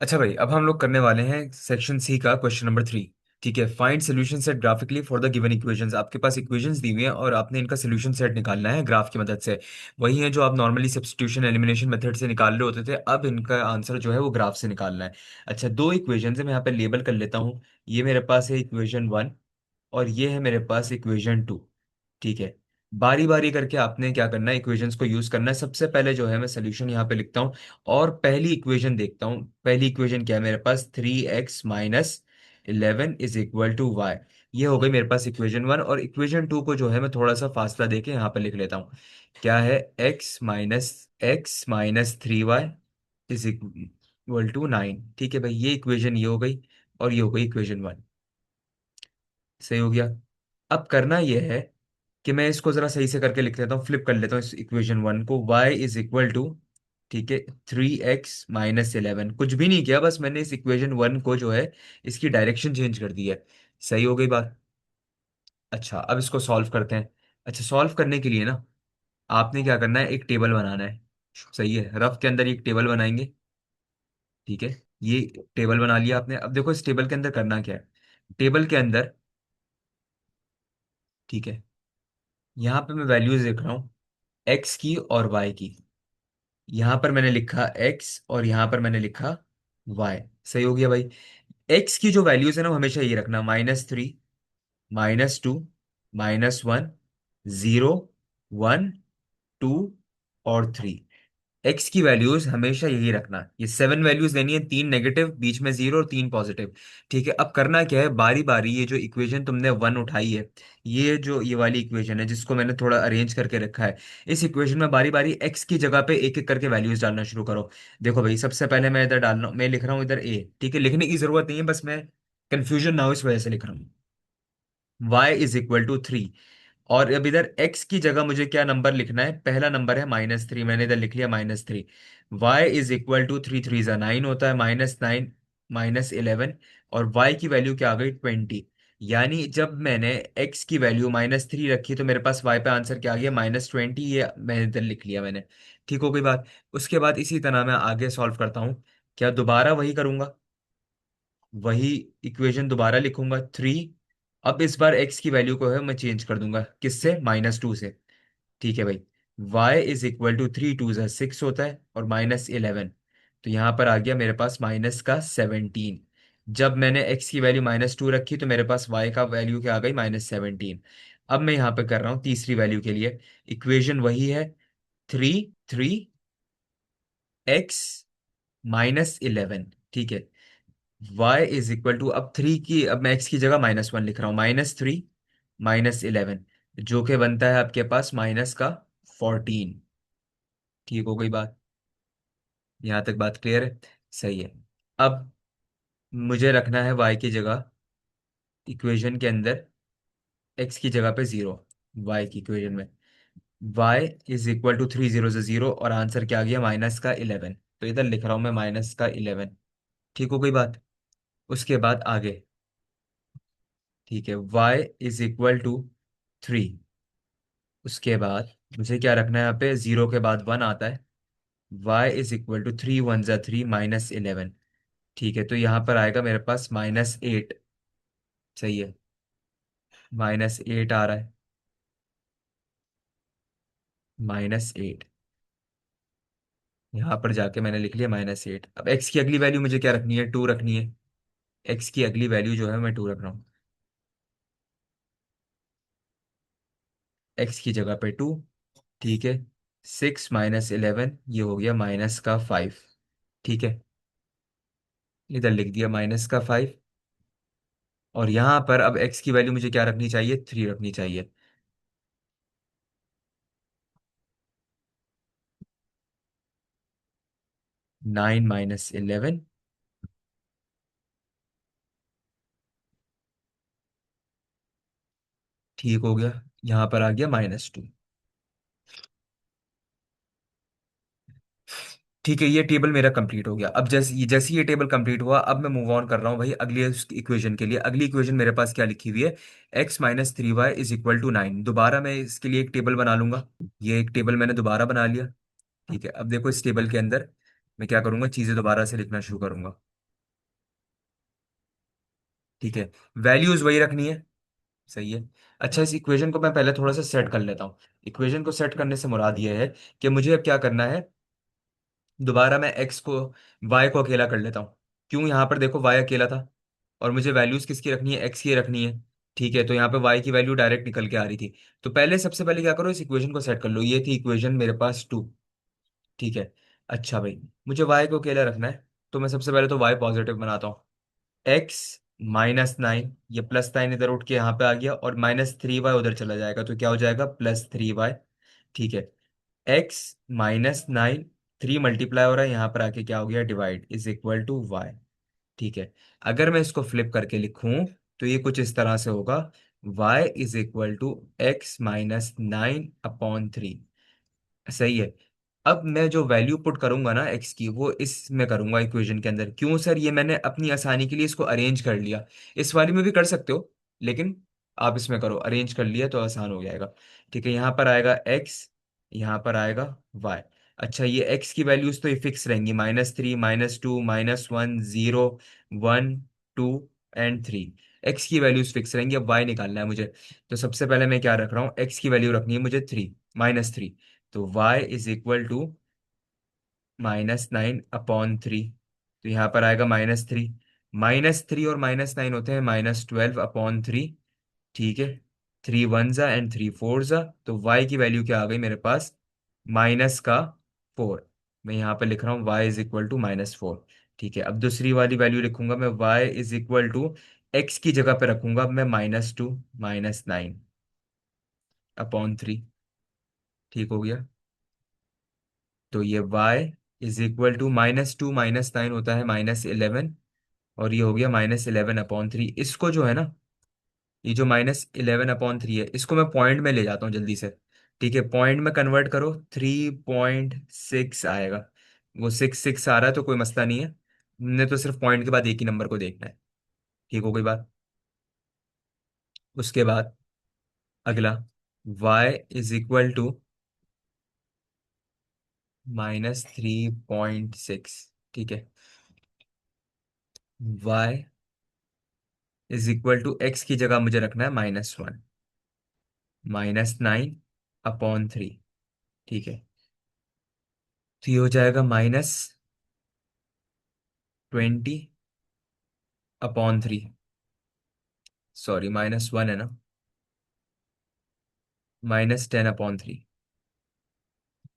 अच्छा भाई, अब हम लोग करने वाले हैं सेक्शन सी का क्वेश्चन नंबर 3। ठीक है, find solution set graphically for the given equations. आपके पास इक्वेशंस दी हुई हैं और आपने इनका सोल्यूशन सेट निकालना है ग्राफ की मदद से। वही है जो आप नॉर्मली सब्स्टिट्यूशन एलिमिनेशन मेथड से निकाल रहे होते थे, अब इनका आंसर जो है वो ग्राफ से निकालना है। अच्छा, दो इक्वेशंस है, मैं यहाँ पे लेबल कर लेता हूँ। ये मेरे पास है इक्वेशन 1 और ये है मेरे पास इक्वेशन 2। ठीक है, बारी बारी करके आपने क्या करना है, इक्वेशंस को यूज करना है। सबसे पहले जो है मैं सोल्यूशन यहाँ पे लिखता हूँ और पहली इक्वेशन देखता हूँ। पहली इक्वेशन क्या है मेरे पास, 3x - 11 is equal to Y. ये हो गई मेरे पास इक्वेशन 1। और इक्वेशन 2 को जो है मैं थोड़ा सा फासला देके यहाँ पे लिख लेता हूँ। क्या है, x - 3y is equal to 9। ठीक है भाई, ये इक्वेशन ये हो गई और ये हो गई इक्वेशन 1। सही हो गया। अब करना यह है कि मैं इसको जरा सही से करके लिख लेता हूँ, फ्लिप कर लेता हूँ इस इक्वेशन 1 को। y इज इक्वल टू, ठीक है, 3x - 11। कुछ भी नहीं किया, बस मैंने इस इक्वेशन 1 को जो है इसकी डायरेक्शन चेंज कर दी है। सही हो गई बात। अच्छा, अब इसको सॉल्व करते हैं। अच्छा, सॉल्व करने के लिए ना आपने क्या करना है, एक टेबल बनाना है। सही है, रफ के अंदर एक टेबल बनाएंगे। ठीक है, ये टेबल बना लिया आपने। अब देखो इस टेबल के अंदर करना क्या है। टेबल के अंदर, ठीक है, यहाँ पे मैं वैल्यूज देख रहा हूँ एक्स की और वाई की। यहां पर मैंने लिखा एक्स और यहां पर मैंने लिखा वाई। सही हो गया भाई। एक्स की जो वैल्यूज है ना वो हमेशा ये रखना, -3, -2, -1, 0, 1, 2 और 3। एक्स की वैल्यूज हमेशा यही रखना। ये 7 वैल्यूज लेनी है, 3 नेगेटिव, बीच में 0 और 3 पॉजिटिव। ठीक है, अब करना क्या है, बारी बारी ये जो इक्वेशन तुमने 1 उठाई है, ये जो ये वाली इक्वेशन है जिसको मैंने थोड़ा अरेंज करके रखा है, इस इक्वेशन में बारी बारी एक्स की जगह पे एक एक करके वैल्यूज डालना शुरू करो। देखो भाई, सबसे पहले मैं इधर डाल रहा हूँ, मैं लिख रहा हूँ इधर ए। ठीक है, लिखने की जरूरत नहीं है, बस मैं कंफ्यूजन ना हो इस वजह से लिख रहा हूँ। y = 3। और अब इधर x की जगह मुझे क्या नंबर लिखना है, पहला नंबर है -3, मैंने इधर लिख लिया -3। y = 3 3 9 होता है, -9, -11। और y की वैल्यू क्या आ गई, 20। यानी जब मैंने x की वैल्यू -3 रखी तो मेरे पास y पे आंसर क्या आ गया, -20। ये मैंने इधर लिख लिया मैंने। ठीक हो गई बात। उसके बाद इसी तरह मैं आगे सॉल्व करता हूँ। क्या दोबारा वही करूंगा, वही इक्वेशन दोबारा लिखूंगा 3। अब इस बार x की वैल्यू को है मैं चेंज कर दूंगा, किससे, -2 से। ठीक है भाई, y = 3 2 6 होता है और -11। तो यहाँ पर आ गया मेरे पास -17। जब मैंने x की वैल्यू -2 रखी तो मेरे पास y का वैल्यू क्या आ गई, -17। अब मैं यहाँ पे कर रहा हूँ तीसरी वैल्यू के लिए। इक्वेशन वही है, 3 3x - 11। ठीक है, y = अब 3 की, अब मैं x की जगह -1 लिख रहा हूँ, -3 -11, जो कि बनता है आपके पास माइनस का 14। ठीक हो गई बात। यहाँ तक बात क्लियर है। सही है। अब मुझे रखना है y की जगह इक्वेशन के अंदर, x की जगह पे 0, y की इक्वेशन में। y = 3 0 से 0 और आंसर क्या आ गया, -11। तो इधर लिख रहा हूँ मैं -11। ठीक हो गई बात। उसके बाद आगे, ठीक है, y = 3। उसके बाद मुझे क्या रखना है, यहाँ पे 0 के बाद 1 आता है। y = 3 1 3 -11। ठीक है, तो यहाँ पर आएगा मेरे पास -8। सही है, -8 आ रहा है, -8। यहाँ पर जाके मैंने लिख लिया -8। अब x की अगली वैल्यू मुझे क्या रखनी है, 2 रखनी है। x की अगली वैल्यू जो है मैं 2 रख रहा हूँ, x की जगह पे 2। ठीक है, 6 - 11, ये हो गया -5। ठीक है, इधर लिख दिया -5। और यहाँ पर अब x की वैल्यू मुझे क्या रखनी चाहिए, 3 रखनी चाहिए। 9 - 11, ठीक हो गया। यहाँ पर आ गया -2। ठीक है, ये टेबल मेरा कंप्लीट हो गया। अब जैसे ये टेबल कंप्लीट हुआ, अब मैं मूव ऑन कर रहा हूँ भाई अगली इक्वेशन के लिए। अगली इक्वेशन मेरे पास क्या लिखी हुई है, x - 3y = 9। दोबारा मैं इसके लिए एक टेबल बना लूंगा। ये एक टेबल मैंने दोबारा बना लिया। ठीक है, अब देखो इस टेबल के अंदर मैं क्या करूंगा, चीजें दोबारा से लिखना शुरू करूंगा। ठीक है, वैल्यूज वही रखनी है। सही है। अच्छा, इस इक्वेशन को मैं पहले थोड़ा सा सेट कर लेता हूँ। इक्वेशन को सेट करने से मुराद ये है कि मुझे अब क्या करना है, दोबारा मैं एक्स को, वाई को अकेला कर लेता हूँ। क्यों, यहाँ पर देखो वाई अकेला था, और मुझे वैल्यूज किसकी रखनी है, एक्स की रखनी है। ठीक है, तो यहाँ पे वाई की वैल्यू डायरेक्ट निकल के आ रही थी। तो पहले, सबसे पहले क्या करो, इस इक्वेशन को सेट कर लो। ये थी इक्वेशन मेरे पास 2। ठीक है। अच्छा भाई, मुझे वाई को अकेला रखना है, तो मैं सबसे पहले तो वाई पॉजिटिव बनाता हूँ। एक्स -9, ये +9 इधर उठ के यहाँ पे आ गया, और -3y उधर चला जाएगा, तो क्या हो जाएगा, +3y। ठीक है। एक्स -9, 3 मल्टीप्लाई हो रहा है, यहाँ पर आके क्या हो गया, divide, is equal to Y. ठीक है। अगर मैं इसको फ्लिप करके लिखूं, तो ये कुछ इस तरह से होगा, y is equal to x -9/3। सही है। अब मैं जो वैल्यू पुट करूंगा ना एक्स की, वो इसमें करूंगा इक्वेशन के अंदर। क्यों सर, ये मैंने अपनी आसानी के लिए इसको अरेंज कर लिया। इस वाली में भी कर सकते हो, लेकिन आप इसमें करो, अरेंज कर लिया तो आसान हो जाएगा। ठीक है, यहाँ पर आएगा एक्स, यहाँ पर आएगा वाई। अच्छा, ये एक्स की वैल्यूज तो ये फिक्स रहेंगी, -3, -2, -1, 0, 1, 2 एंड 3। एक्स की वैल्यूज फिक्स रहेंगी। अब वाई निकालना है मुझे। तो सबसे पहले मैं क्या रख रहा हूँ, एक्स की वैल्यू रखनी है मुझे 3, -3। तो y इज इक्वल टू -9/3। तो यहाँ पर आएगा -3। -3 और -9 होते हैं -12/3। ठीक है। 3 वन ज़ा एंड 3 फोर ज़ा। तो y की वैल्यू क्या आ गई मेरे पास, -4। मैं यहाँ पे लिख रहा हूँ y इज इक्वल टू -4। ठीक है, अब दूसरी वाली वैल्यू लिखूंगा मैं, y is equal to, x की जगह पे रखूंगा अब मैं -2, -9/3। ठीक हो गया। तो ये y इज इक्वल टू -2 -9 होता है -11, और ये हो गया -11/3। इसको जो है ना, ये जो -11/3 है, इसको मैं पॉइंट में ले जाता हूँ जल्दी से। ठीक है, पॉइंट में कन्वर्ट करो, 3.6 आएगा। वो 6 आ रहा है तो कोई मसला नहीं है, हमने तो सिर्फ पॉइंट के बाद एक ही नंबर को देखना है। ठीक हो गई बात। उसके बाद अगला, y इज इक्वल टू -3.6। ठीक है, y is equal to, X की जगह मुझे रखना है -1, -9/3। ठीक है, तो ये हो जाएगा -20/3। सॉरी, -1 है ना, -10/3।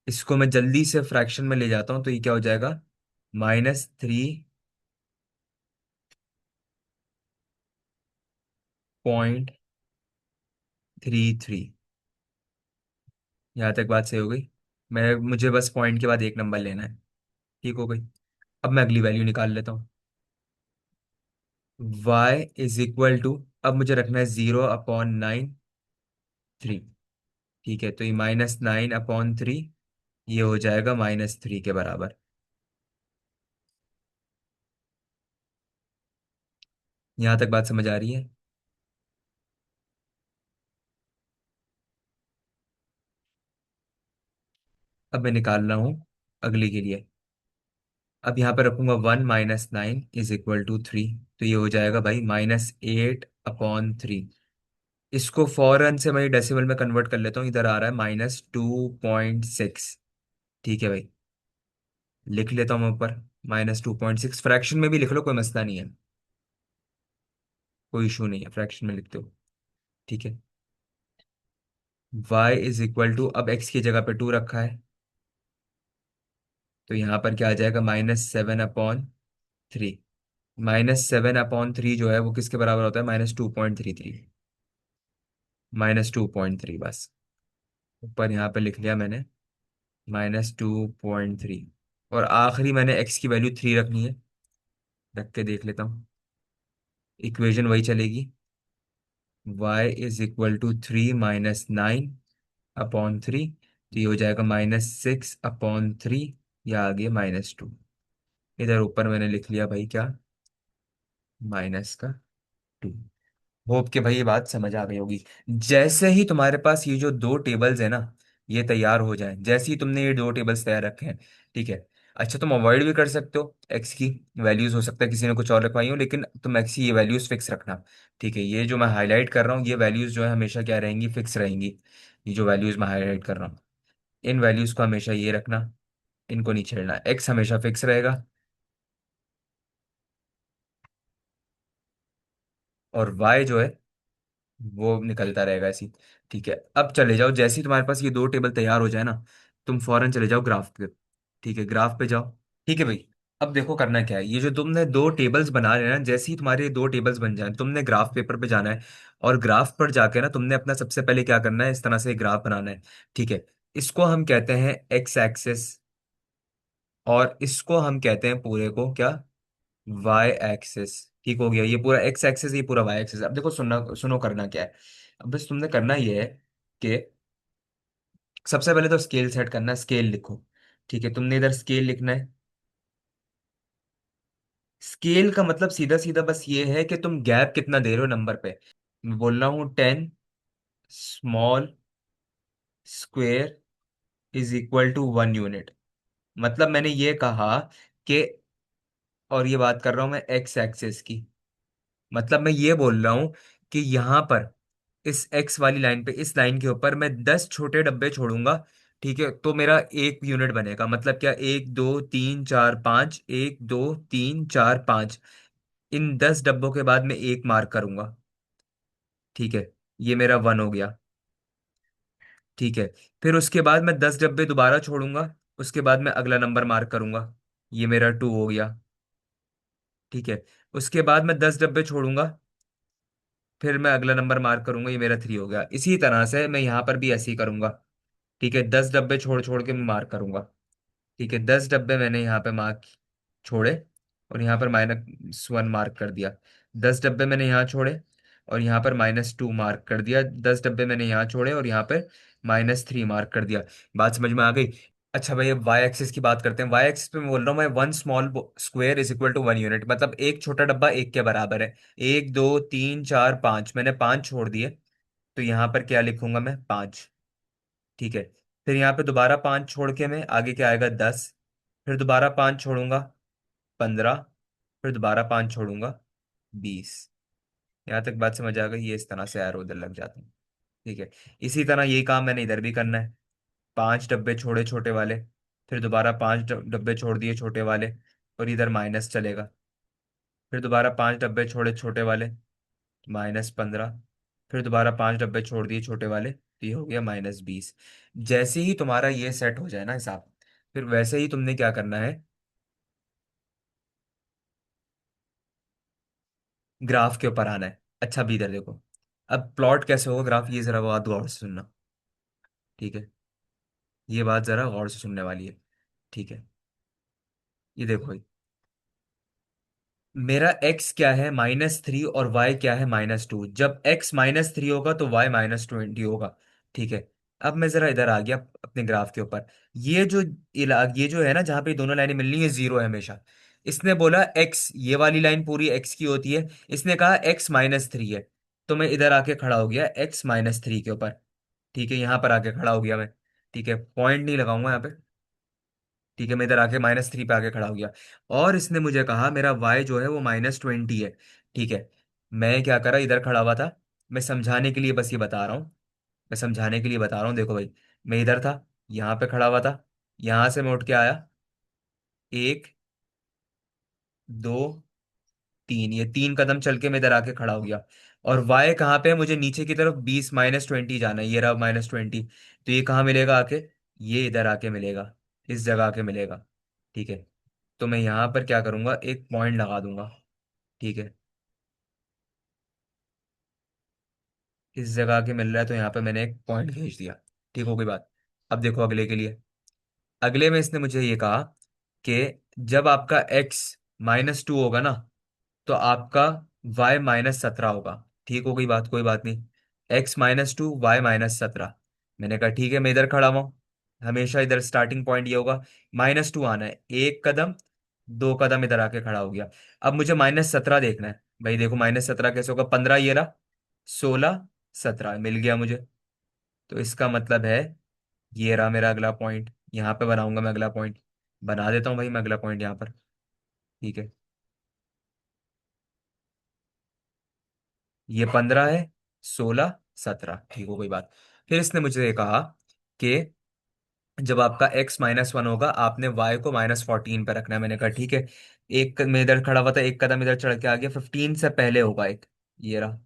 इसको मैं जल्दी से फ्रैक्शन में ले जाता हूँ, तो ये क्या हो जाएगा, -3.33। यहाँ तक बात सही हो गई। मुझे बस पॉइंट के बाद एक नंबर लेना है। ठीक हो गई। अब मैं अगली वैल्यू निकाल लेता हूँ। y इज इक्वल टू, अब मुझे रखना है 0/9/3। ठीक है, तो ये -9/3, ये हो जाएगा -3 के बराबर। यहाँ तक बात समझ आ रही है। अब मैं निकाल रहा हूँ अगली के लिए। अब यहाँ पर रखूंगा 1 - 9 इज इक्वल टू 3। तो ये हो जाएगा भाई -8/3। इसको फौरन से मैं डेसिमल में कन्वर्ट कर लेता हूँ, इधर आ रहा है -2.6। ठीक है भाई, लिख लेता हूँ मैं ऊपर, -2.6। फ्रैक्शन में भी लिख लो, कोई मसला नहीं है, कोई इशू नहीं है, फ्रैक्शन में लिखते हो। ठीक है। y इज इक्वल टू, अब x की जगह पे 2 रखा है, तो यहाँ पर क्या आ जाएगा, -7/3। -7/3 जो है वो किसके बराबर होता है, -2.33। -2.3 बस, ऊपर यहाँ पे लिख लिया मैंने, -2.3। और आखिरी मैंने x की वैल्यू 3 रखनी है। रख के देख लेता हूँ, इक्वेशन वही चलेगी। y is equal to 3 - 9/3। तो ये हो जाएगा -6/3, या आ गया -2। इधर ऊपर मैंने लिख लिया भाई क्या, -2। होप के भाई ये बात समझ आ गई होगी। जैसे ही तुम्हारे पास ये जो दो टेबल्स है ना, ये तैयार हो जाए, जैसे ही तुमने ये दो टेबल्स तैयार रखे हैं, ठीक है, अच्छा, तुम अवॉइड भी कर सकते हो एक्स की वैल्यूज, हो सकता है किसी ने कुछ और रखवाई हो, लेकिन तुम एक्स की ये वैल्यूज फिक्स रखना। ठीक है, ये जो मैं हाईलाइट कर रहा हूँ ये वैल्यूज जो है हमेशा क्या रहेंगी, फिक्स रहेंगी। ये जो वैल्यूज मैं हाईलाइट कर रहा हूँ, इन वैल्यूज को हमेशा ये रखना, इनको नहीं छेड़ना, एक्स हमेशा फिक्स रहेगा और वाई जो है वो निकलता रहेगा ऐसी। ठीक है, अब चले जाओ, जैसे ही तुम्हारे पास ये दो टेबल तैयार हो जाए ना, तुम फौरन चले जाओ ग्राफ पे। ठीक है, ग्राफ पे जाओ। ठीक है भाई, अब देखो करना क्या है, ये जो तुमने दो टेबल्स बना रहे हैं ना, जैसे ही तुम्हारे दो टेबल्स बन जाए तुमने ग्राफ पेपर पे जाना है, और ग्राफ पर जाके ना तुमने अपना सबसे पहले क्या करना है, इस तरह से ग्राफ बनाना है। ठीक है, इसको हम कहते हैं एक्स एक्सेस, और इसको हम कहते हैं पूरे को क्या, वाई एक्सेस। ठीक हो गया, ये पूरा एक्स एक्सेस, ये पूरा वाई एक्सेस। अब देखो, सुनना सुनो, करना क्या है। अब बस तुमने करना ये है कि सबसे पहले तो स्केल सेट करना है, स्केल लिखो। ठीक है, तुमने इधर स्केल लिखना है। स्केल का मतलब सीधा सीधा बस ये है कि तुम गैप कितना दे रहे हो नंबर पे। मैं बोल रहा हूँ 10 small square is equal to 1 unit. मतलब मैंने ये कहा कि, और ये बात कर रहा हूँ मैं एक्स एक्सेस की, मतलब मैं ये बोल रहा हूँ कि यहाँ पर इस एक्स वाली लाइन पे, इस लाइन के ऊपर मैं 10 छोटे डब्बे छोड़ूंगा। ठीक है, तो मेरा 1 यूनिट बनेगा। मतलब क्या, 1 2 3 4 5, 1 2 3 4 5, इन 10 डब्बों के बाद मैं एक मार्क करूंगा। ठीक है, ये मेरा 1 हो गया। ठीक है, फिर उसके बाद मैं 10 डब्बे दोबारा छोड़ूंगा, उसके बाद मैं अगला नंबर मार्क करूंगा, ये मेरा 2 हो गया। ठीक है, उसके बाद मैं 10 डब्बे छोड़ूंगा, फिर मैं अगला नंबर मार्क करूंगा, ये मेरा 3 हो गया। इसी तरह से मैं यहाँ पर भी ऐसे ही करूंगा। ठीक है, 10 डब्बे छोड़ छोड़ के मैं मार्क करूंगा। ठीक है, 10 डब्बे मैंने यहाँ पे मार्क छोड़े, और यहाँ पर -1 मार्क कर दिया। 10 डब्बे मैंने यहाँ छोड़े, और यहाँ पर -2 मार्क कर दिया। 10 डब्बे मैंने यहाँ छोड़े, और यहाँ पे -3 मार्क कर दिया। बात समझ में आ गई। अच्छा भाई, अब वाई एक्सिस की बात करते हैं। वाई एक्सिस पे मैं बोल रहा हूँ मैं, 1 small square is equal to 1 unit, मतलब एक छोटा डब्बा एक के बराबर है। 1 2 3 4 5, मैंने 5 छोड़ दिए, तो यहाँ पर क्या लिखूंगा मैं, 5। ठीक है, फिर यहाँ पे दोबारा 5 छोड़ के मैं आगे क्या आएगा, 10। फिर दोबारा 5 छोड़ूंगा, 15। फिर दोबारा 5 छोड़ूंगा, 20। यहाँ तक बात समझ आ गई, ये इस तरह से एरो उधर लग जाते हैं। ठीक है, इसी तरह यही काम मैंने इधर भी करना है। 5 डब्बे छोड़े छोटे वाले, फिर दोबारा 5 डब्बे छोड़ दिए छोटे वाले, और इधर माइनस चलेगा। फिर दोबारा 5 डब्बे छोड़े छोटे वाले, -15। फिर दोबारा 5 डब्बे छोड़ दिए छोटे वाले, तो ये हो गया -20। जैसे ही तुम्हारा ये सेट हो जाए ना हिसाब, फिर वैसे ही तुमने क्या करना है, ग्राफ के ऊपर आना है। अच्छा, अभी इधर देखो, अब प्लॉट कैसे होगा ग्राफ, ये जरा बात गौर से सुनना। ठीक है, ये बात जरा गौर से सुनने वाली है। ठीक है, ये देखो भाई, मेरा x क्या है, -3, और y क्या है, -2। जब x -3 होगा तो y -20 होगा। ठीक है, अब मैं जरा इधर आ गया अपने ग्राफ के ऊपर। ये जो है ना, जहाँ पे दोनों लाइनें मिलनी है, जीरो है हमेशा। इसने बोला x, ये वाली लाइन पूरी x की होती है, इसने कहा x -3 है, तो मैं इधर आके खड़ा हो गया x -3 के ऊपर। ठीक है, यहाँ पर आके खड़ा हो गया मैं। ठीक है, पॉइंट नहीं लगाऊंगा यहाँ पे। ठीक है, मैं इधर आके -3 पे आके खड़ा हो गया, और इसने मुझे कहा मेरा y जो है वो -20 है। ठीक है, मैं क्या करा, इधर खड़ा हुआ था। मैं समझाने के लिए बस ये बता रहा हूँ, मैं समझाने के लिए बता रहा हूँ। देखो भाई, मैं इधर था, यहाँ पे खड़ा हुआ था, यहाँ से मैं उठ के आया, 1 2 3, ये 3 कदम चल के मैं इधर आके खड़ा हो गया। और y कहाँ पे है, मुझे नीचे की तरफ 20 -20 जाना है, ये रहा -20। तो ये कहाँ मिलेगा आके, ये इधर आके मिलेगा, इस जगह आके मिलेगा। ठीक है, तो मैं यहाँ पर क्या करूंगा, एक पॉइंट लगा दूंगा। ठीक है, इस जगह के मिल रहा है, तो यहाँ पे मैंने एक पॉइंट खींच दिया। ठीक हो गई बात। अब देखो अगले के लिए। अगले में इसने मुझे ये कहा कि जब आपका x -2 होगा ना, तो आपका y -17 होगा। ठीक हो गई बात, कोई बात नहीं। x -2, y -17। मैंने कहा ठीक है, मैं इधर खड़ा हुआ, हमेशा इधर स्टार्टिंग पॉइंट ये होगा, -2 आना है, 1 कदम 2 कदम इधर आके खड़ा हो गया। अब मुझे -17 देखना है। भाई देखो, -17 कैसे होगा, 15 ये रहा, 16 17 मिल गया मुझे। तो इसका मतलब है, ये रहा मेरा अगला पॉइंट, यहाँ पे बनाऊंगा मैं अगला पॉइंट। बना देता हूँ भाई मैं अगला पॉइंट यहाँ पर। ठीक है, ये 15 है, 16, 17, ठीक हो, कोई बात। फिर इसने मुझे कहा कि जब आपका x-1 होगा आपने y को -14 पे रखना है। मैंने कहा ठीक है। एक मैं इधर खड़ा हुआ था, एक कदम इधर चढ़ के आ गया, 15 से पहले होगा एक, ये रहा।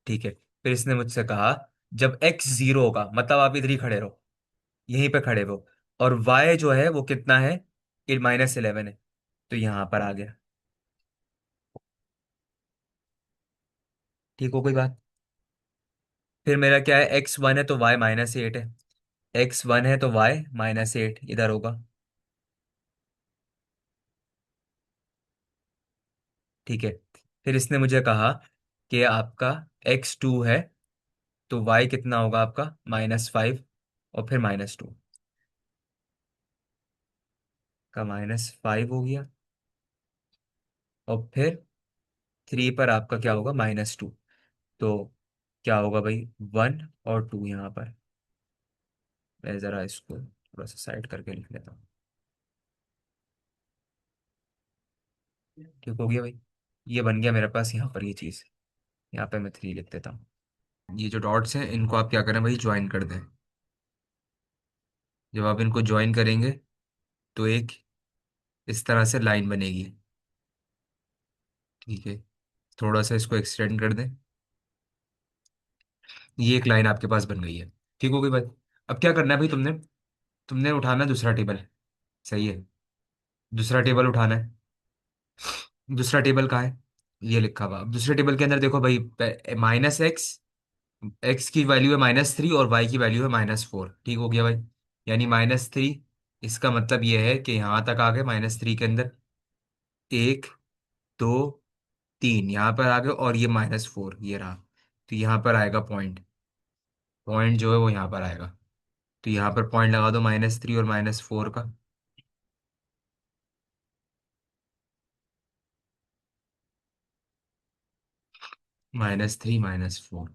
ठीक है, फिर इसने मुझसे कहा जब x 0 होगा, मतलब आप इधर ही खड़े रहो, यहीं पे खड़े रहो, और y जो है वो कितना है, -11 है, तो यहाँ पर आ गया। ठीक हो, कोई बात। फिर मेरा क्या है, x1 है तो y -8 है, x1 है तो y -8 इधर होगा। ठीक है, फिर इसने मुझे कहा कि आपका x2 है तो y कितना होगा आपका, -5, और फिर -2 का -5 हो गया, और फिर 3 पर आपका क्या होगा, -2। तो क्या होगा भाई, 1 और 2 यहाँ पर। मैं ज़रा इसको थोड़ा सा साइड करके लिख लेता हूँ। ठीक हो गया भाई, ये बन गया मेरे पास यहाँ पर ये चीज़। यहाँ पे मैं 3 लिख देता हूँ। ये जो डॉट्स हैं इनको आप क्या करें भाई, ज्वाइन कर दें। जब आप इनको ज्वाइन करेंगे तो एक इस तरह से लाइन बनेगी। ठीक है, थोड़ा सा इसको एक्सटेंड कर दें, ये एक लाइन आपके पास बन गई है। ठीक हो गई भाई। अब क्या करना है भाई, तुमने तुमने उठाना है दूसरा टेबल। सही है, दूसरा टेबल उठाना है। दूसरा टेबल कहाँ है, ये लिखा हुआ। अब दूसरे टेबल के अंदर देखो भाई, -x, x की वैल्यू है -3 और y की वैल्यू है -4। ठीक हो गया भाई, यानी -3, इसका मतलब ये है कि यहाँ तक आ गए -3 के अंदर, 1, 2, 3 यहाँ पर आ गए, और ये -4 ये रहा। तो यहाँ पर आएगा पॉइंट, पॉइंट जो है वो यहाँ पर आएगा। तो यहाँ पर पॉइंट लगा दो -3 और -4 का। -3, -4,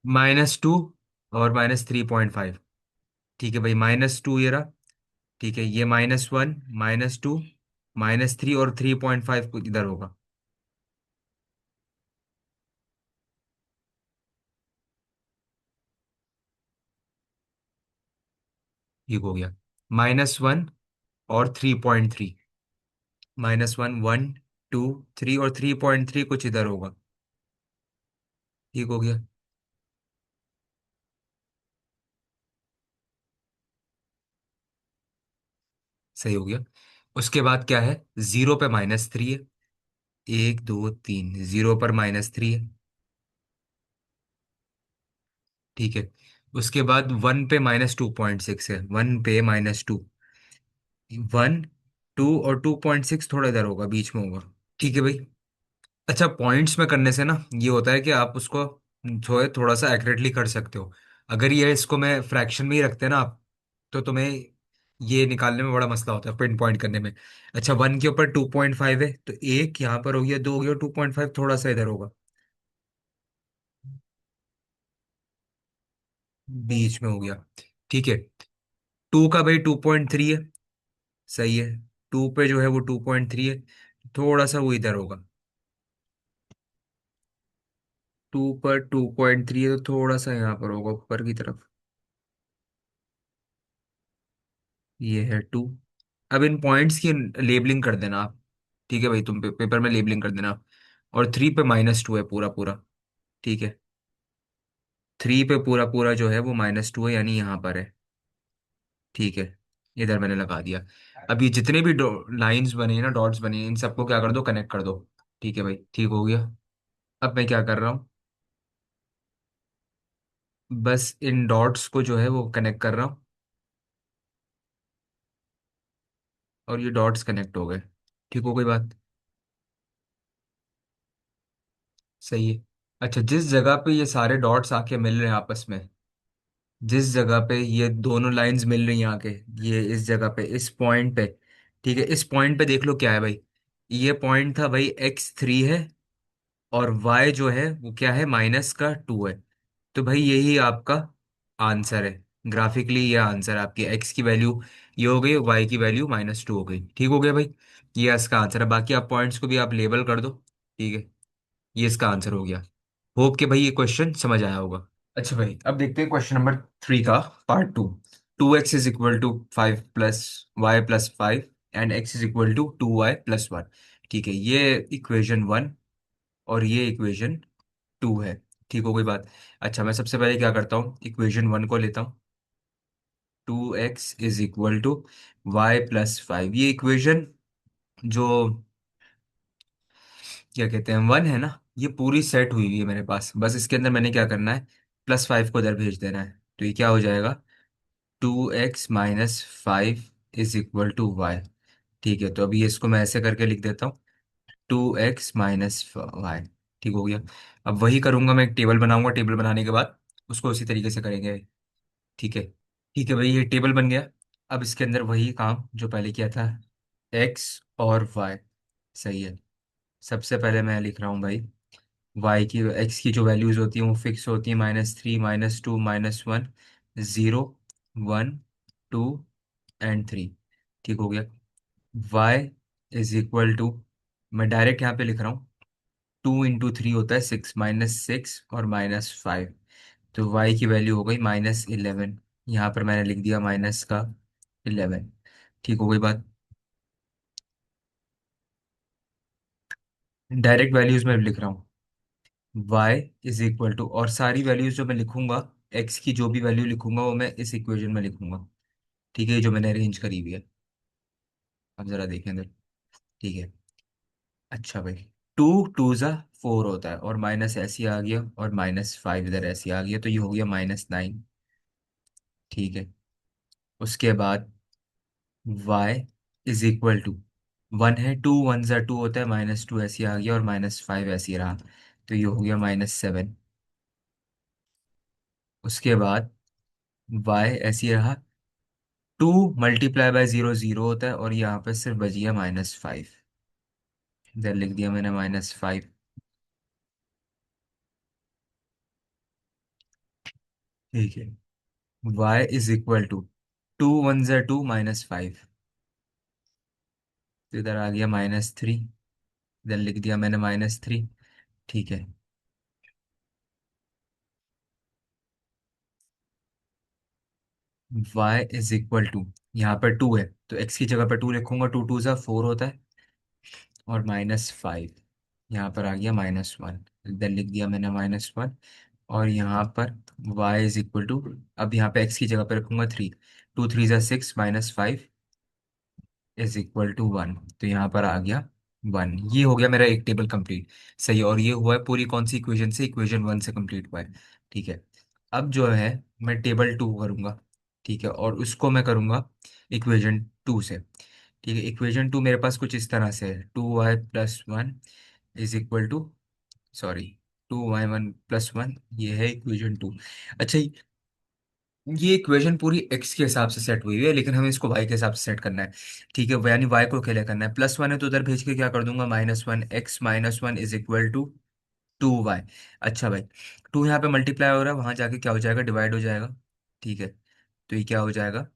-2 और -3.5। ठीक है भाई, -2 ये रहा। ठीक है, ये -1, -2, -3 और 3.5 इधर होगा। ठीक हो गया, -1 और 3.3, -1, 1, 2, 3 और 3.3 कुछ इधर होगा। ठीक हो गया, सही हो गया। उसके बाद क्या है, 0 पे -3 है, 1, 2, 3, 0 पर -3 है। ठीक है, उसके बाद 1 पे -2.6 है, 1 पे -2, 1, 2 और 2.6 थोड़ा इधर होगा, बीच में होगा। ठीक है भाई। अच्छा, पॉइंट्स में करने से ना ये होता है कि आप उसको जो है थोड़ा सा एक्यूरेटली कर सकते हो। अगर ये इसको मैं फ्रैक्शन में ही रखते हैं ना आप, तो तुम्हें ये निकालने में बड़ा मसला होता है, पिन पॉइंट करने में। अच्छा, 1 के ऊपर 2.5 है तो एक यहाँ पर हो गया, 2 हो गया, 2.5 थोड़ा सा इधर होगा, बीच में हो गया। ठीक है, 2 का भाई 2.3 है, सही है। 2 पे जो है वो 2.3 है, थोड़ा सा वो इधर होगा। 2 पर 2.3 है तो थोड़ा सा यहाँ पर होगा ऊपर की तरफ, ये है 2। अब इन पॉइंट्स की लेबलिंग कर देना आप। ठीक है भाई, तुम पेपर में लेबलिंग कर देना। और 3 पे -2 है पूरा पूरा। ठीक है, 3 पे पूरा पूरा जो है वो -2 है, यानी यहाँ पर है। ठीक है, इधर मैंने लगा दिया। अब ये जितने भी लाइंस बने हैं ना, डॉट्स बने हैं, इन सबको क्या कर दो, कनेक्ट कर दो। ठीक है भाई, ठीक हो गया। अब मैं क्या कर रहा हूँ, बस इन डॉट्स को जो है वो कनेक्ट कर रहा हूँ, और ये डॉट्स कनेक्ट हो गए। ठीक हो, कोई बात। सही है। अच्छा, जिस जगह पे ये सारे डॉट्स आके मिल रहे हैं आपस में, जिस जगह पे ये दोनों लाइंस मिल रही हैं आके, ये इस जगह पे, इस पॉइंट पे। ठीक है, इस पॉइंट पे देख लो क्या है भाई, ये पॉइंट था भाई, x3 है, और y जो है वो क्या है, -2 है। तो भाई यही आपका आंसर है। ग्राफिकली ये आंसर आपकी एक्स की वैल्यू ये हो गई, वाई की वैल्यू -2 हो गई। ठीक हो गया भाई। ये इसका आंसर है। बाकी आप पॉइंट्स को भी आप लेबल कर दो। ठीक है। ये इसका आंसर हो गया। होप कि भाई ये क्वेश्चन समझ आया होगा। अच्छा भाई, अब देखते हैं क्वेश्चन नंबर 3 का part 2। 2x is equal to 5 + y + 5 and x is equal to 2y + 1। ठीक है, ये इक्वेशन 1 और ये इक्वेशन 2 है। ठीक हो गई बात। अच्छा, मैं सबसे पहले क्या करता हूँ, इक्वेशन 1 को लेता हूँ। 2x is equal to y + 5, ये इक्वेशन जो क्या कहते हैं 1 है ना, ये पूरी सेट हुई हुई है मेरे पास। बस इसके अंदर मैंने क्या करना है, +5 को इधर भेज देना है। तो ये क्या हो जाएगा, 2x - 5 is equal to Y. ठीक है, तो अभी इसको मैं ऐसे करके लिख देता हूँ, 2x - 5। ठीक हो गया। अब वही करूंगा, मैं एक टेबल बनाऊंगा, टेबल बनाने के बाद उसको उसी तरीके से करेंगे। ठीक है। ठीक है भाई, ये टेबल बन गया। अब इसके अंदर वही काम जो पहले किया था, x और y। सही है। सबसे पहले मैं लिख रहा हूँ भाई, x की जो वैल्यूज होती हैं वो फिक्स होती हैं, -3 -2 -1 0 1 2 एंड 3। ठीक हो गया। y इज इक्वल टू, मैं डायरेक्ट यहाँ पे लिख रहा हूँ, 2 × 3 होता है 6, -6 और -5। तो y की वैल्यू हो गई -11। यहाँ पर मैंने लिख दिया माइनस का 11। ठीक हो गई बात। डायरेक्ट वैल्यूज में लिख रहा हूँ, y इज इक्वल टू, और सारी वैल्यूज जो मैं लिखूंगा, x की जो भी वैल्यू लिखूंगा वो मैं इस इक्वेशन में लिखूंगा। ठीक है, ये जो मैंने अरेंज करी हुई है। अब जरा देखें इधर। ठीक है। अच्छा भाई, 2 × 2 = 4 होता है, और माइनस ऐसे ही आ गया, और -5 इधर ऐसे ही आ गया, तो ये हो गया -9। ठीक है। उसके बाद y इज इक्वल टू 1 है, 2 × 1 = 2 होता है, -2 ऐसे ही आ गया, और -5 ऐसे ही रहा, तो ये हो गया -7। उसके बाद y ऐसे ही रहा, 2 × 0 होता है, और यहाँ पे सिर्फ बच गया -5। इधर लिख दिया मैंने -5। ठीक है। y इज इक्वल टू, 2 × 1 = 2 -5, तो इधर आ गया -3। इधर लिख दिया मैंने -3। ठीक है। y इज इक्वल टू, यहाँ पर 2 है तो x की जगह पर 2 लिखूंगा, 2 × 2 = 4 होता है, और -5। यहाँ पर आ गया -1। इधर लिख दिया मैंने -1। और यहाँ पर y इज इक्वल टू, अब यहाँ पे x की जगह पर रखूंगा 3। 2 × 3 = 6 -5 इज इक्वल टू 1। तो यहाँ पर आ गया 1। ये हो गया मेरा एक टेबल कंप्लीट। सही है, और ये हुआ है पूरी कौन सी इक्वेशन से, इक्वेशन 1 से कंप्लीट हुआ है। ठीक है। अब जो है, मैं टेबल 2 करूँगा। ठीक है, और उसको मैं करूँगा इक्वेशन 2 से। ठीक है, इक्वेशन 2 मेरे पास कुछ इस तरह से है, 2y + 1 is equal to, sorry, 2y1 + 1, ये है इक्वेशन 2। अच्छा, ये इक्वेशन पूरी एक्स के हिसाब से सेट हुई हुई है, लेकिन हमें इसको वाई के हिसाब से सेट करना है। ठीक है, यानी वाई को अकेले करना है। +1 है तो उधर भेज के क्या कर दूंगा, -1, x - 1 is equal to 2y। अच्छा भाई, 2 यहाँ पे मल्टीप्लाई हो रहा है, वहां जाके क्या हो जाएगा, डिवाइड हो जाएगा। ठीक है, तो ये क्या हो जाएगा,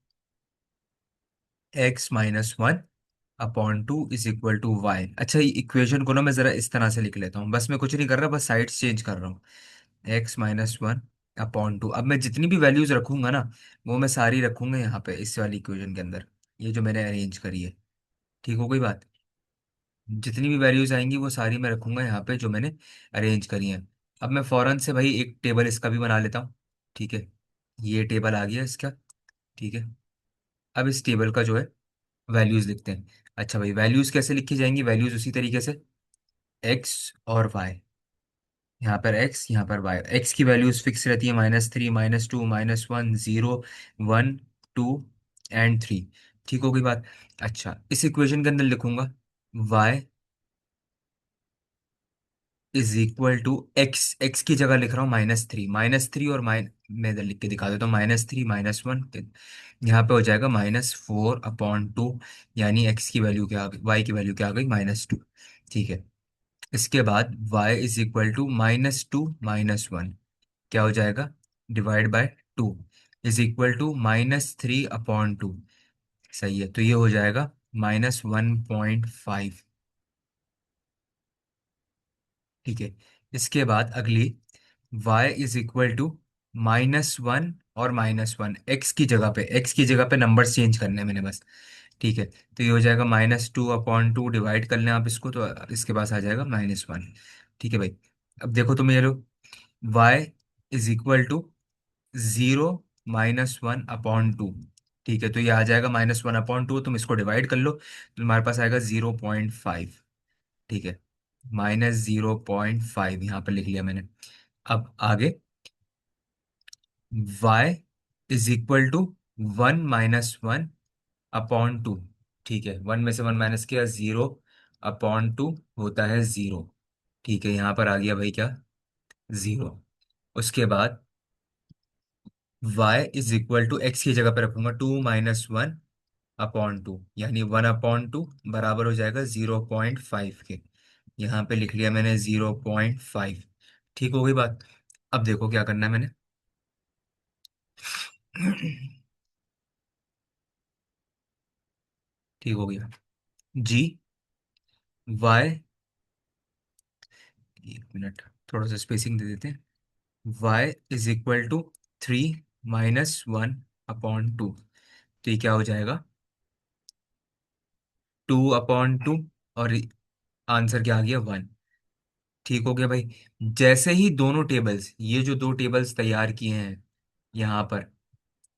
x - 1/2 is equal to Y. अच्छा, ये इक्वेशन को ना मैं जरा इस तरह से लिख लेता हूँ, बस मैं कुछ नहीं कर रहा, बस साइड्स चेंज कर रहा हूँ। x - 1/2, अब मैं जितनी भी वैल्यूज रखूंगा ना, वो मैं सारी रखूंगा यहाँ पे इस वाली इक्वेशन के अंदर, ये जो मैंने अरेंज करी है। ठीक हो गई बात। जितनी भी वैल्यूज आएंगी वो सारी मैं रखूंगा यहाँ पे जो मैंने अरेंज करी हैं। अब मैं फौरन से भाई एक टेबल इसका भी बना लेता हूँ। ठीक है, ये टेबल आ गया इसका। ठीक है। अब इस टेबल का जो है वैल्यूज लिखते हैं। अच्छा भाई, वैल्यूज कैसे लिखी जाएंगी, वैल्यूज उसी तरीके से, एक्स और वाई। यहाँ पर x, यहाँ पर y। x की वैल्यूज फिक्स रहती है, -3 -2 -1 0 1 2 एंड 3। ठीक हो गई बात। अच्छा, इस इक्वेशन के अंदर लिखूंगा y is equal to x की जगह लिख रहा हूँ -3, -3 और मैं इधर लिख के दिखा देता हूँ, -3 -1, यहाँ पे हो जाएगा -4/2, यानी x की वैल्यू क्या आ गई, y की वैल्यू क्या आ गई, -2। ठीक है। इसके बाद y इज इक्वल टू -2 -1, क्या हो जाएगा, divide by 2 is equal to -3/2। सही है, तो ये हो जाएगा -1.5। ठीक है। इसके बाद अगली, y इज इक्वल टू -1 और -1, एक्स की जगह पे नंबर्स चेंज करने हैं मैंने बस। ठीक है, तो ये हो जाएगा -2/2, डिवाइड कर लें आप इसको तो इसके पास आ जाएगा -1। ठीक है भाई। अब देखो तुम ये लो, y इज इक्वल टू 0 -1/2। ठीक है, तो ये आ जाएगा -1/2, तुम इसको डिवाइड कर लो तो तुम्हारे पास आएगा 0.5। ठीक है, -0.5 यहाँ पर लिख लिया मैंने। अब आगे, y इज इक्वल टू 1 - 1/2। ठीक है, 1 में से 1 माइनस किया, 0/2 होता है 0। ठीक है, यहाँ पर आ गया भाई क्या, 0। उसके बाद y is equal to, X की जगह पर रखूंगा 2 - 1/2, यानी 1/2 बराबर हो जाएगा 0.5 के। यहाँ पे लिख लिया मैंने 0.5। ठीक हो गई बात। अब देखो क्या करना है मैंने। ठीक हो गया। जी, वाई, एक मिनट, थोड़ा सा स्पेसिंग दे देते हैं। Y is equal to 3 - 1/2। तो ये क्या हो जाएगा, 2/2, और आंसर क्या आ गया, 1। ठीक हो गया भाई। जैसे ही दोनों टेबल्स, ये जो दो टेबल्स तैयार किए हैं यहाँ पर,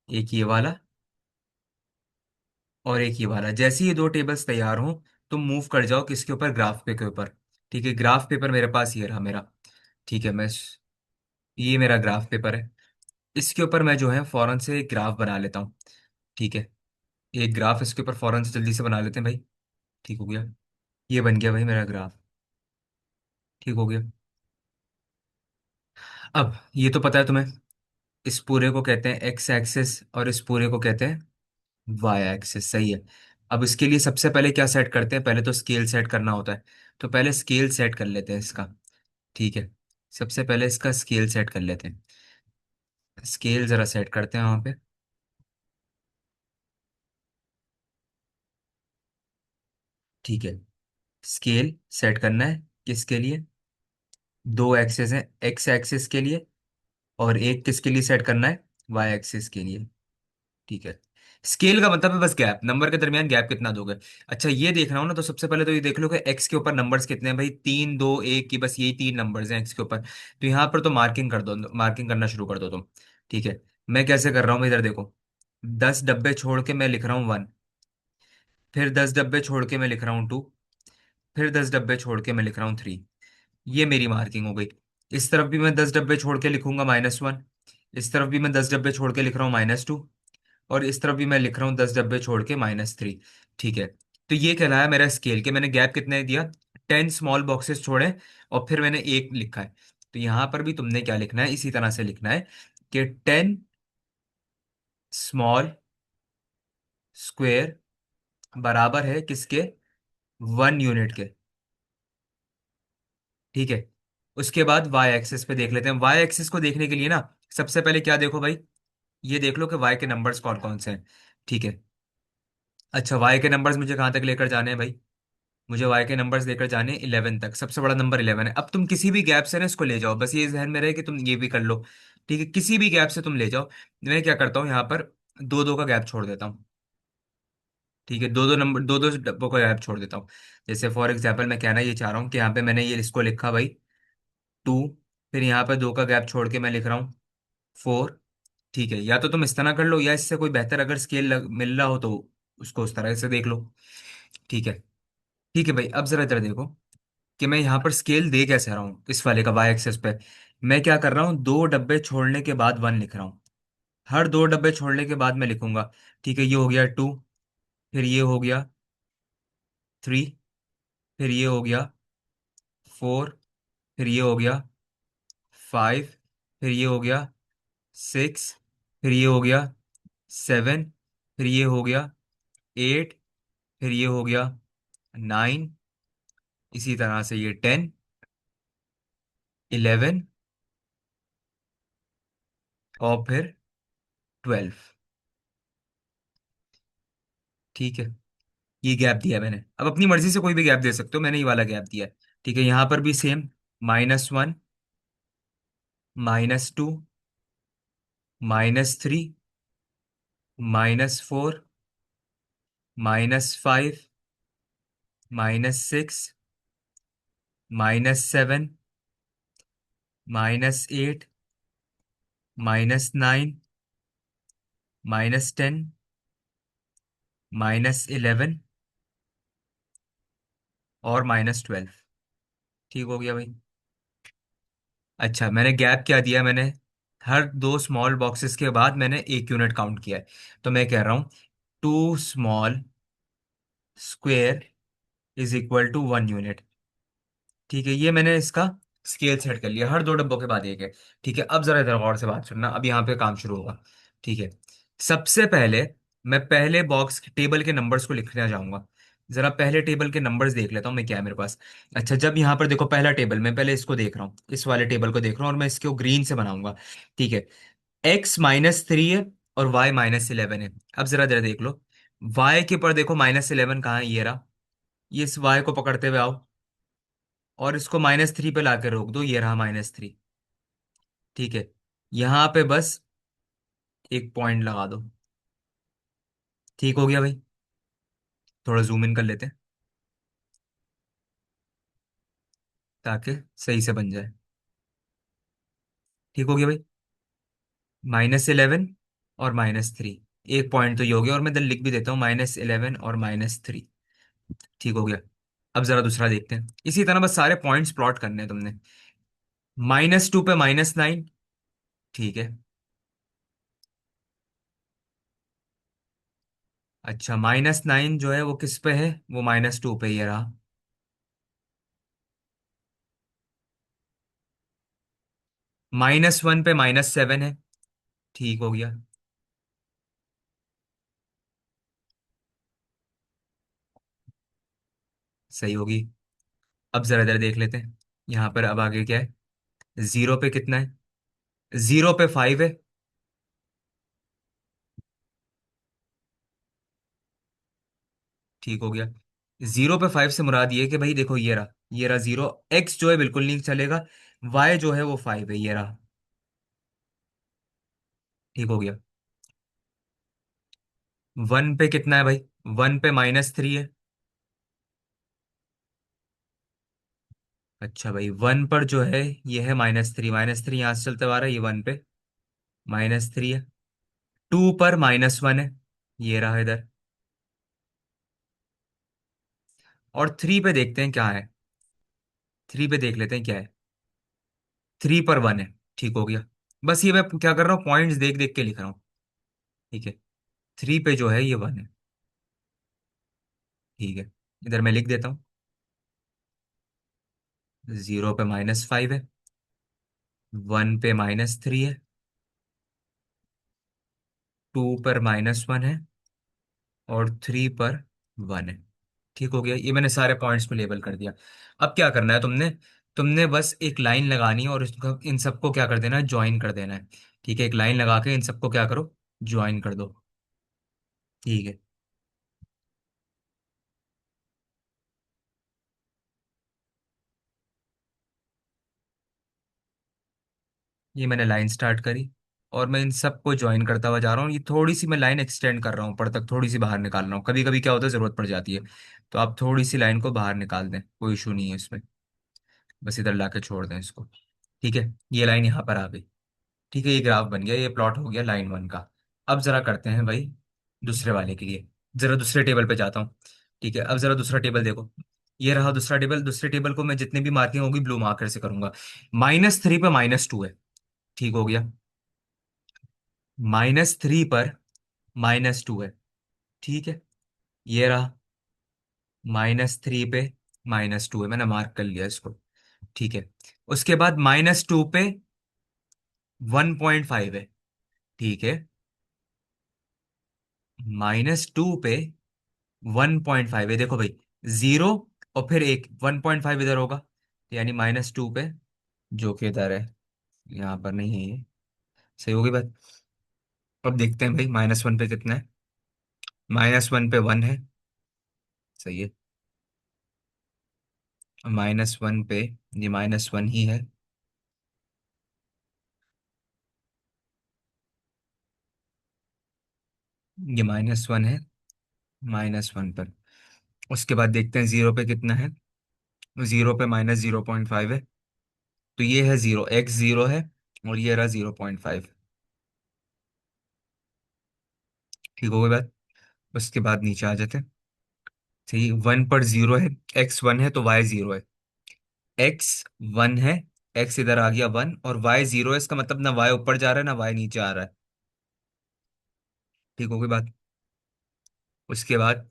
एक ये वाला और एक ये वाला, जैसे ही ये दो टेबल्स तैयार हों, तुम मूव कर जाओ किसके ऊपर, ग्राफ पे के ऊपर। ठीक है, ग्राफ पेपर मेरे पास ये रहा मेरा। ठीक है, ये मेरा ग्राफ पेपर है। इसके ऊपर मैं जो है फौरन से एक ग्राफ बना लेता हूँ। ठीक है, एक ग्राफ इसके ऊपर फौरन से जल्दी से बना लेते हैं भाई। ठीक हो गया, ये बन गया भाई मेरा ग्राफ। ठीक हो गया। अब ये तो पता है तुम्हें, इस पूरे को कहते हैं एक्स एक्सिस और इस पूरे को कहते हैं वाई एक्सिस। सही है। अब इसके लिए सबसे पहले क्या सेट करते हैं, पहले तो स्केल सेट करना होता है। तो पहले स्केल सेट कर लेते हैं इसका। ठीक है, सबसे पहले इसका स्केल सेट कर लेते हैं। स्केल जरा सेट करते हैं वहां पे। ठीक है, स्केल सेट करना है किसके लिए, दो एक्सेस हैं, एक्स एक्सिस के लिए, और एक किसके लिए सेट करना है, वाई एक्सिस के लिए। ठीक है, स्केल का मतलब है बस गैप, नंबर के दरमियान गैप कितना दोगे। अच्छा, ये देख रहा हूँ ना, तो सबसे पहले तो ये देख लो कि एक्स के ऊपर नंबर्स कितने हैं भाई, 3 2 1 की, बस यही 3 नंबर्स हैं एक्स के ऊपर। तो यहाँ पर तो मार्किंग कर दो, मार्किंग करना शुरू कर दो तुम। ठीक है, मैं कैसे कर रहा हूँ इधर देखो, 10 डब्बे छोड़ के मैं लिख रहा हूँ 1, फिर 10 डब्बे छोड़ के मैं लिख रहा हूँ 2, फिर 10 डब्बे छोड़ के मैं लिख रहा हूँ 3। ये मेरी मार्किंग हो गई। इस तरफ भी मैं 10 डब्बे छोड़ के लिखूंगा -1, इस तरफ भी मैं 10 डब्बे छोड़ के लिख रहा हूँ -2, और इस तरफ भी मैं लिख रहा हूँ 10 डब्बे छोड़ के -3। ठीक है, तो ये कहलाया मेरा स्केल के मैंने गैप कितने दिया, 10 स्मॉल बॉक्सेस छोड़े, और फिर मैंने एक लिखा है। तो यहां पर भी तुमने क्या लिखना है, इसी तरह से लिखना है कि 10 स्मॉल स्क्वेयर बराबर है किसके, 1 यूनिट के। ठीक है, उसके बाद वाई एक्सिस पे देख लेते हैं। वाई एक्सिस को देखने के लिए ना, सबसे पहले क्या देखो भाई, ये देख लो कि वाई के नंबर्स कौन कौन से हैं। ठीक है, अच्छा, वाई के नंबर्स मुझे कहाँ तक लेकर जाने हैं भाई, मुझे वाई के नंबर्स लेकर जाने 11 तक, सबसे बड़ा नंबर 11 है। अब तुम किसी भी गैप से ना इसको ले जाओ, बस ये जहन में रहे कि तुम ये भी कर लो। ठीक है, किसी भी गैप से तुम ले जाओ। मैं क्या करता हूँ यहाँ पर, दो दो का गैप छोड़ देता हूँ। ठीक है, दो दो नंबर, दो दो डब्बों का गैप छोड़ देता हूँ। जैसे फॉर एग्जाम्पल मैं कहना ये चाह रहा हूँ कि यहाँ पे मैंने ये इसको लिखा भाई 2, फिर यहाँ पे 2 का गैप छोड़ के मैं लिख रहा हूँ 4। ठीक है, या तो तुम इस तरह कर लो, या इससे कोई बेहतर अगर स्केल मिल रहा हो तो उसको उस तरह से देख लो। ठीक है। ठीक है भाई, अब जरा इधर देखो कि मैं यहाँ पर स्केल दे कैसे रहा हूँ इस वाले का वाई एक्सेस पे। मैं क्या कर रहा हूँ, 2 डब्बे छोड़ने के बाद 1 लिख रहा हूँ। हर 2 डब्बे छोड़ने के बाद मैं लिखूंगा। ठीक है, ये हो गया 2, फिर ये हो गया 3, फिर ये हो गया 4, फिर ये हो गया 5, फिर ये हो गया 6, फिर ये हो गया 7, फिर ये हो गया 8, फिर ये हो गया 9, इसी तरह से ये 10, 11, और फिर 12। ठीक है, ये गैप दिया है मैंने। अब अपनी मर्जी से कोई भी गैप दे सकते हो, मैंने ये वाला गैप दिया है। ठीक है, यहाँ पर भी सेम, -1, -2, -3, -4, -5, -6, -7, -8, -9, -10, -11 और -12। ठीक हो गया भाई। अच्छा, मैंने गैप क्या दिया, मैंने हर दो स्मॉल बॉक्सेस के बाद मैंने एक यूनिट काउंट किया है। तो मैं कह रहा हूँ 2 small square is equal to 1 unit. ठीक है, ये मैंने इसका स्केल सेट कर लिया, हर दो डब्बों के बाद एक है। ठीक है, अब जरा इधर गौर से बात सुनना, अब यहाँ पे काम शुरू होगा। ठीक है, सबसे पहले मैं पहले बॉक्स टेबल के नंबर्स को लिखने जाऊंगा। जरा पहले टेबल के नंबर्स देख लेता हूँ मैं, क्या है मेरे पास। अच्छा, जब यहाँ पर देखो पहला टेबल, मैं पहले इसको देख रहा हूँ, इस वाले टेबल को देख रहा हूँ और मैं इसको ग्रीन से बनाऊंगा। ठीक है, x -3 है और y -11 है। अब जरा जरा देख लो, y के पर देखो -11 कहाँ है, ये रहा। ये इस y को पकड़ते हुए आओ और इसको -3 पे लाके रोक दो, ये रहा -3। ठीक है, यहाँ पे बस एक पॉइंट लगा दो। ठीक हो गया भाई, थोड़ा जूम इन कर लेते हैं ताकि सही से बन जाए। ठीक हो गया भाई, -11 और -3, एक पॉइंट तो ये हो गया, और मैं इधर लिख भी देता हूँ -11 और -3। ठीक हो गया। अब जरा दूसरा देखते हैं, इसी तरह बस सारे पॉइंट्स प्लॉट करने हैं तुमने। -2 पे -9। ठीक है। अच्छा, -9 जो है वो किस पे है, वो -2 पे, ये रहा। -1 पे -7 है। ठीक हो गया। सही होगी। अब जरा जरा देख लेते हैं, यहाँ पर अब आगे क्या है। 0 पे कितना है, 0 पे 5 है। ठीक हो गया। 0 पे 5 से मुराद ये है कि भाई देखो, ये रहा 0, x जो है बिल्कुल नहीं चलेगा, y जो है वो 5 है, ये रहा। ठीक हो गया। 1 पे कितना है भाई, 1 पे -3 है। अच्छा भाई, 1 पर जो है ये है -3, -3 यहाँ से चलते हुआ आ रहा है, ये 1 पे -3 है। 2 पर -1 है, ये रहा इधर। और 3 पे देखते हैं क्या है, 3 पे देख लेते हैं क्या है। 3 पर 1 है। ठीक हो गया। बस ये मैं क्या कर रहा हूँ, पॉइंट्स देख देख के लिख रहा हूँ। ठीक है, 3 पे जो है ये 1 है। ठीक है, इधर मैं लिख देता हूँ। 0 पे -5 है, 1 पे -3 है, 2 पर -1 है और 3 पर 1 है। ठीक हो गया, ये मैंने सारे पॉइंट्स पे लेबल कर दिया। अब क्या करना है तुमने, तुमने बस एक लाइन लगानी है और इसको, इन सबको क्या कर देना है, ज्वाइन कर देना है। ठीक है, एक लाइन लगा के इन सबको क्या करो, ज्वाइन कर दो। ठीक है, ये मैंने लाइन स्टार्ट करी और मैं इन सबको ज्वाइन करता हुआ जा रहा हूँ। ये थोड़ी सी मैं लाइन एक्सटेंड कर रहा हूँ ऊपर तक, थोड़ी सी बाहर निकाल रहा हूँ, कभी कभी क्या होता है जरूरत पड़ जाती है। तो आप थोड़ी सी लाइन को बाहर निकाल दें, कोई इशू नहीं है इसमें, बस इधर ला के छोड़ दें इसको। ठीक है, ये लाइन यहाँ पर आ गई। ठीक है, ये ग्राफ बन गया, ये प्लॉट हो गया लाइन 1 का। अब जरा करते हैं भाई दूसरे वाले के लिए, जरा दूसरे टेबल पे जाता हूँ। ठीक है, अब जरा दूसरा टेबल देखो, ये रहा दूसरा टेबल। दूसरे टेबल को मैं जितनी भी मार्किंग होगी ब्लू मार्कर से करूंगा। -3 पे -2 है। ठीक हो गया, -3 पर -2 है। ठीक है, ये रहा। -3 पे -2 है, मैंने मार्क कर लिया इसको। ठीक है, उसके बाद -2 पे 1.5 है। ठीक है, -2 पे 1.5 है, देखो भाई, 0 और फिर एक 1.5 इधर होगा, यानी -2 पे, जो कि इधर है, यहाँ पर नहीं है ये। सही होगी बात। अब देखते हैं भाई -1 पे कितना है। -1 पे 1 है। सही है। -1 पे ये -1 ही है। ये -1 है -1 पर। उसके बाद देखते हैं 0 पे कितना है। 0 पे -0.5 है। तो ये है 0, x 0 है। और ये रहा 0.5। ठीक हो गई बात। उसके बाद नीचे आ जाते हैं। सही, 1 पर 0 है। x 1 है तो y 0 है। x 1 है। x इधर आ गया 1 और y 0 है, इसका मतलब ना y ऊपर जा रहा है ना y नीचे आ रहा है। ठीक हो गई बात। उसके बाद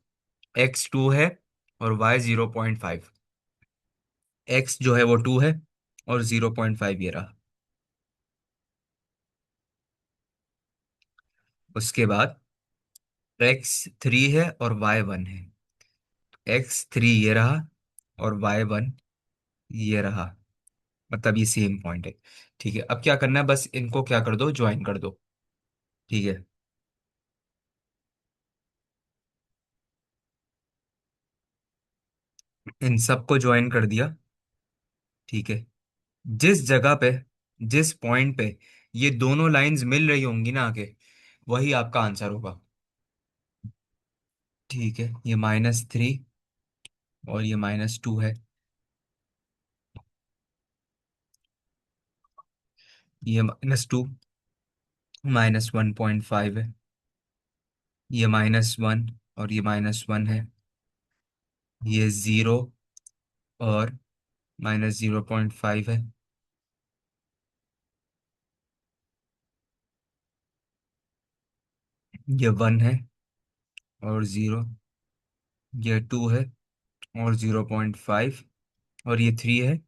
x 2 है और y 0.5। x जो है वो 2 है और 0.5 ये रहा। उसके बाद x 3 है और y 1 है। x 3 ये रहा और y 1 ये रहा। मतलब ये सेम पॉइंट है। ठीक है, अब क्या करना है, बस इनको क्या कर दो, ज्वाइन कर दो। ठीक है। इन सबको ज्वाइन कर दिया। ठीक है। जिस जगह पे, जिस पॉइंट पे ये दोनों लाइंस मिल रही होंगी ना आगे, वही आपका आंसर होगा। ठीक है, ये -3 और ये -2 है। ये -2 -1.5 है। ये -1 और ये -1 है। ये 0 और -0.5 है। ये 1 है और 0। ये 2 है और 0.5। और ये 3 है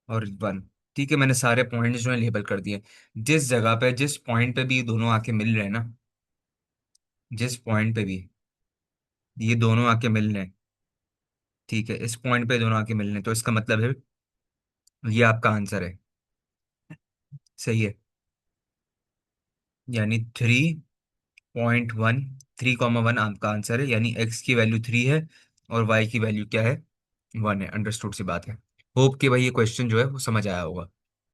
और 1। ठीक है, मैंने सारे पॉइंट्स जो है लेबल कर दिए। जिस जगह पे, जिस पॉइंट पे भी ये दोनों आके मिल रहे हैं ना, जिस पॉइंट पे भी ये दोनों आके मिल रहे हैं, ठीक है, इस पॉइंट पे दोनों आके मिल रहे हैं, तो इसका मतलब है ये आपका आंसर है। सही है। यानी 3.1, 3,1 आपका आंसर है, यानी x की वैल्यू 3 है और y की वैल्यू क्या है, 1 है। अंडरस्टूड सी बात है। होप कि भाई ये क्वेश्चन जो है वो समझ आया होगा।